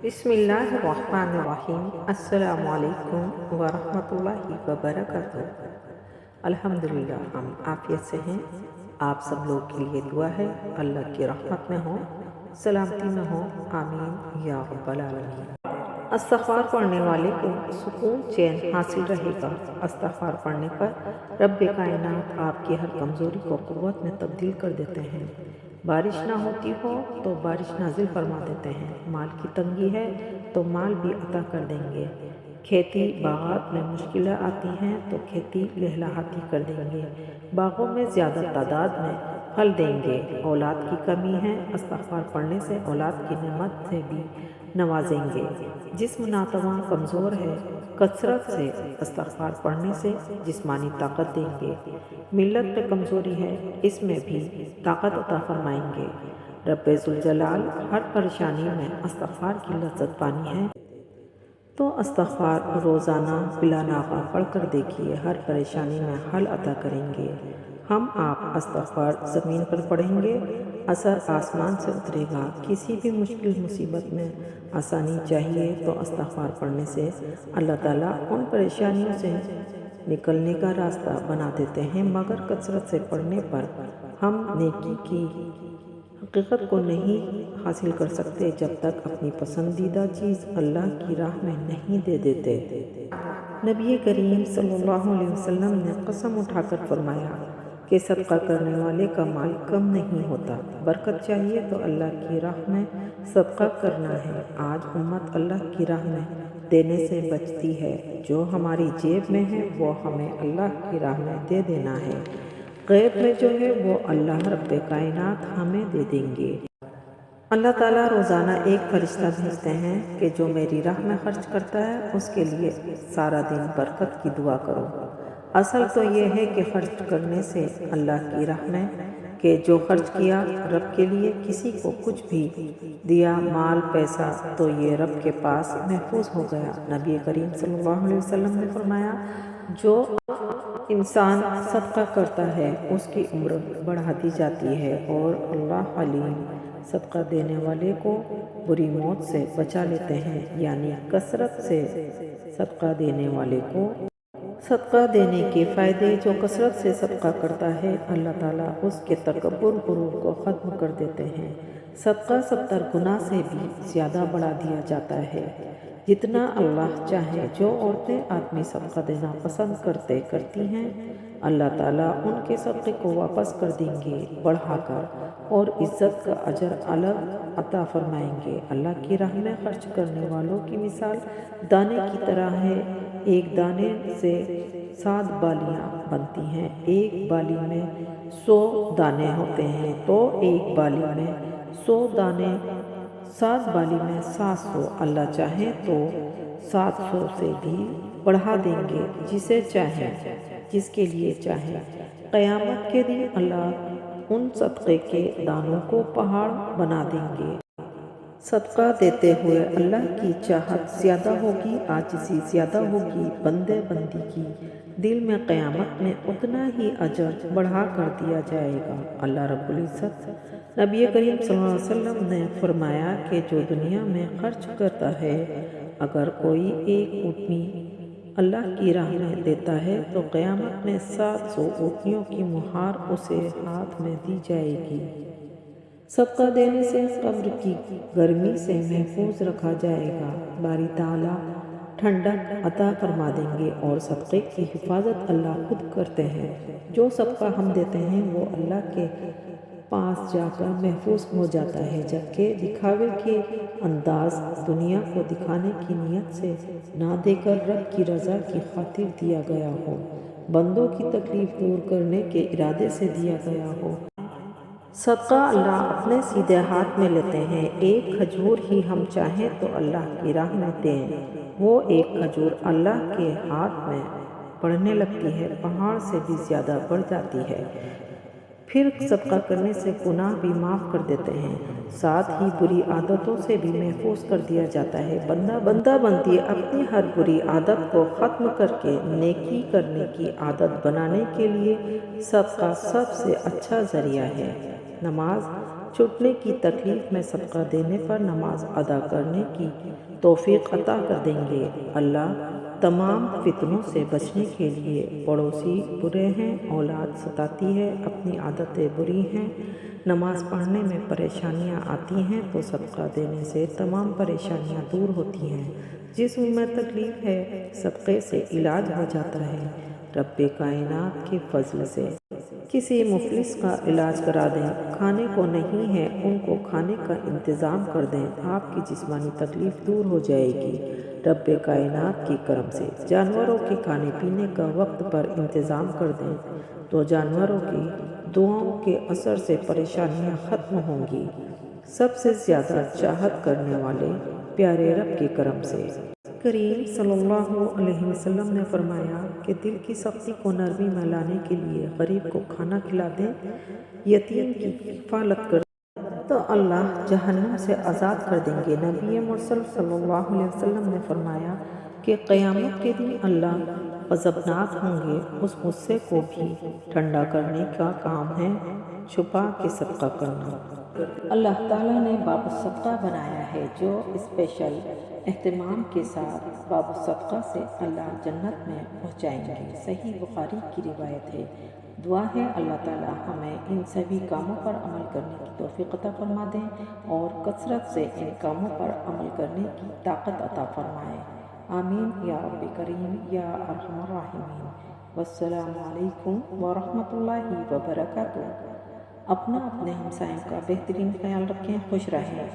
بسم اللہ الرحمن الرحیم۔ السلام علیکم ورحمۃ اللہ وبرکاتہ۔ الحمدللہ ہم عافیت سے ہیں۔ آپ سب لوگ کے لیے دعا ہے اللہ کی رحمت میں ہوں، سلامتی میں ہوں، آمین یا رب العالمین۔ استغفار پڑھنے والے کو سکون چین حاصل رہے گا۔ استغفار پڑھنے پر رب کائنات آپ کی ہر کمزوری کو قوت میں تبدیل کر دیتے ہیں۔ بارش نہ ہوتی ہو تو بارش نازل فرما دیتے ہیں۔ مال کی تنگی ہے تو مال بھی عطا کر دیں گے۔ کھیتی باغات میں مشکلیں آتی ہیں تو کھیتی لہلہاتی کر دیں گے۔ باغوں میں زیادہ تعداد میں پھل دیں گے۔ اولاد کی کمی ہے، استغفار پڑھنے سے اولاد کی نعمت سے بھی نوازیں گے۔ جسم ناتواں کمزور ہے، کثرت سے استغفار پڑھنے سے جسمانی طاقت دیں گے۔ ملت میں کمزوری ہے، اس میں بھی طاقت عطا فرمائیں گے۔ رب ذوالجلال ہر پریشانی میں استغفار کی لذت پانی ہے تو استغفار روزانہ بلا ناغہ پڑھ کر دیکھیے، ہر پریشانی میں حل عطا کریں گے۔ ہم آپ استغفار زمین پر پڑھیں گے، اثر آسمان سے اترے گا۔ کسی بھی مشکل مصیبت میں آسانی چاہیے تو استغفار پڑھنے سے اللہ تعالیٰ ان پریشانیوں سے نکلنے کا راستہ بنا دیتے ہیں، مگر کثرت سے پڑھنے پر ہم نیکی کی حقیقت کو نہیں حاصل کر سکتے جب تک اپنی پسندیدہ چیز اللہ کی راہ میں نہیں دے دیتے۔ نبی کریم صلی اللہ علیہ وسلم نے قسم اٹھا کر فرمایا کہ صدقہ کرنے والے کا مال کم نہیں ہوتا۔ برکت چاہیے تو اللہ کی راہ میں صدقہ کرنا ہے۔ آج امت اللہ کی راہ میں دینے سے بچتی ہے۔ جو ہماری جیب میں ہے وہ ہمیں اللہ کی راہ میں دے دینا ہے۔ غیب میں جو ہے وہ اللہ رب کائنات ہمیں دے دیں گے۔ اللہ تعالیٰ روزانہ ایک فرشتہ بھیجتے ہیں کہ جو میری راہ میں خرچ کرتا ہے اس کے لیے سارا دن برکت کی دعا کرو۔ اصل تو یہ ہے کہ خرچ کرنے سے اللہ کی راہ میں کہ جو خرچ کیا رب کے لیے، کسی کو کچھ بھی دیا مال پیسہ تو یہ رب کے پاس محفوظ ہو گیا۔ نبی کریم صلی اللہ علیہ وسلم نے فرمایا جو انسان صدقہ کرتا ہے اس کی عمر بڑھاتی جاتی ہے اور اللہ علیم صدقہ دینے والے کو بری موت سے بچا لیتے ہیں، یعنی کثرت سے صدقہ دینے والے کو صدقہ دینے کے فائدے۔ جو کثرت سے صدقہ کرتا ہے اللہ تعالیٰ اس کے تکبر غرور کو ختم کر دیتے ہیں۔ صدقہ 70 گنا سے بھی زیادہ بڑھا دیا جاتا ہے جتنا اللہ چاہے۔ جو عورتیں آدمی صدقہ دینا پسند کرتی ہیں اللہ تعالیٰ ان کے صدقے کو واپس کر دیں گے بڑھا کر، اور عزت کا اجر الگ عطا فرمائیں گے۔ اللہ کی راہ میں خرچ کرنے والوں کی مثال دانے کی طرح ہے۔ ایک دانے سے 7 بالیاں بنتی ہیں۔ ایک بالی میں 100 دانے ہوتے ہیں تو ایک بالی میں 100 دانے، 7 بالی میں 700۔ اللہ چاہے تو 700 سے بھی بڑھا دیں گے جسے چاہیں، جس کے لیے چاہیں۔ قیامت کے دن اللہ ان صدقے کے دانوں کو پہاڑ بنا دیں گے۔ صدقہ دیتے ہوئے اللہ کی چاہت زیادہ ہوگی، عاجزی زیادہ ہوگی بندے بندی کی۔ دل میں قیامت میں اتنا ہی اجر بڑھا کر دیا جائے گا۔ اللہ رب العزت نبی کریم صلی اللہ علیہ وسلم نے فرمایا کہ جو دنیا میں خرچ کرتا ہے اگر کوئی ایک اونٹنی اللہ کی راہ میں دیتا ہے تو قیامت میں 700 اونٹنیوں کی مہار اسے ہاتھ میں دی جائے گی۔ صدقہ دینے سے قبر کی گرمی سے محفوظ رکھا جائے گا۔ باری تعالیٰ ٹھنڈک عطا فرما دیں گے اور صدقے کی حفاظت اللہ خود کرتے ہیں۔ جو صدقہ ہم دیتے ہیں وہ اللہ کے پاس جا کر محفوظ ہو جاتا ہے، جبکہ دکھاوے کے انداز دنیا کو دکھانے کی نیت سے نہ دے کر رب کی رضا کی خاطر دیا گیا ہو، بندوں کی تکلیف دور کرنے کے ارادے سے دیا گیا ہو۔ صدقہ اللہ اپنے سیدھے ہاتھ میں لیتے ہیں۔ ایک کھجور ہی ہم چاہیں تو اللہ کی راہ میں دیں، وہ ایک کھجور اللہ کے ہاتھ میں بڑھنے لگتی ہے، پہاڑ سے بھی زیادہ بڑھ جاتی ہے۔ پھر صدقہ کرنے سے گناہ بھی معاف کر دیتے ہیں، ساتھ ہی بری عادتوں سے بھی محفوظ کر دیا جاتا ہے۔ بندہ بندی اپنی ہر بری عادت کو ختم کر کے نیکی کرنے کی عادت بنانے کے لیے صدقہ سب سے اچھا ذریعہ ہے۔ نماز چھٹنے کی تکلیف میں صدقہ دینے پر نماز ادا کرنے کی توفیق عطا کر دیں گے۔ اللہ تمام فتنوں سے بچنے کے لیے پڑوسی برے ہیں، اولاد ستاتی ہے، اپنی عادتیں بری ہیں، نماز پڑھنے میں پریشانیاں آتی ہیں تو صدقہ دینے سے تمام پریشانیاں دور ہوتی ہیں، جسم میں تکلیف ہے صدقے سے علاج ہو جاتا ہے۔ رب کائنات کے فضل سے کسی مفلس کا علاج کرا دیں، کھانے کو نہیں ہے ان کو کھانے کا انتظام کر دیں، آپ کی جسمانی تکلیف دور ہو جائے گی۔ رب کائنات کے کرم سے جانوروں کے کھانے پینے کا وقت پر انتظام کر دیں تو جانوروں کی دعاؤں کے اثر سے پریشانیاں ختم ہوں گی۔ سب سے زیادہ چاہت کرنے والے پیارے رب کے کرم سے کریم صلی اللہ علیہ وسلم نے فرمایا کہ دل کی سختی کو نرمی میں لانے کے لیے غریب کو کھانا کھلا دیں، یتیم کی کفالت کر دیں تو اللہ جہنم سے آزاد کر دیں گے۔ نبی مرسل صلی اللہ علیہ وسلم نے فرمایا کہ قیامت کے دن اللہ غضبناک ہوں گے، اس غصے کو بھی ٹھنڈا کرنے کا کام ہے چھپا کے صدقہ کرنا۔ اللہ تعالیٰ نے باب الصدقہ بنایا ہے جو اسپیشل اہتمام کے ساتھ باب الصدقہ سے اللہ جنت میں پہنچائیں گے۔ صحیح بخاری کی روایت ہے۔ دعا ہے اللہ تعالیٰ ہمیں ان سبھی کاموں پر عمل کرنے کی توفیق عطا فرما دیں اور کثرت سے ان کاموں پر عمل کرنے کی طاقت عطا فرمائے۔ آمین یا رب کریم یا ارحم الراحمین۔ والسلام علیکم ورحمۃ اللہ وبرکاتہ۔ اپنا اپنے ہمسایوں کا بہترین خیال رکھیں، خوش رہیں۔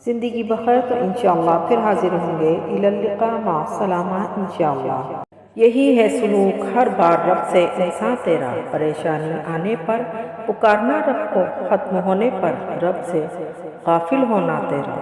زندگی بخیر تو انشاءاللہ پھر حاضر ہوں گے۔ الی اللقاء، مع السلامہ انشاءاللہ۔ یہی ہے سلوک ہر بار رب سے انسان تیرا، پریشانی آنے پر پکارنا رب کو، ختم ہونے پر رب سے غافل ہونا تیرا۔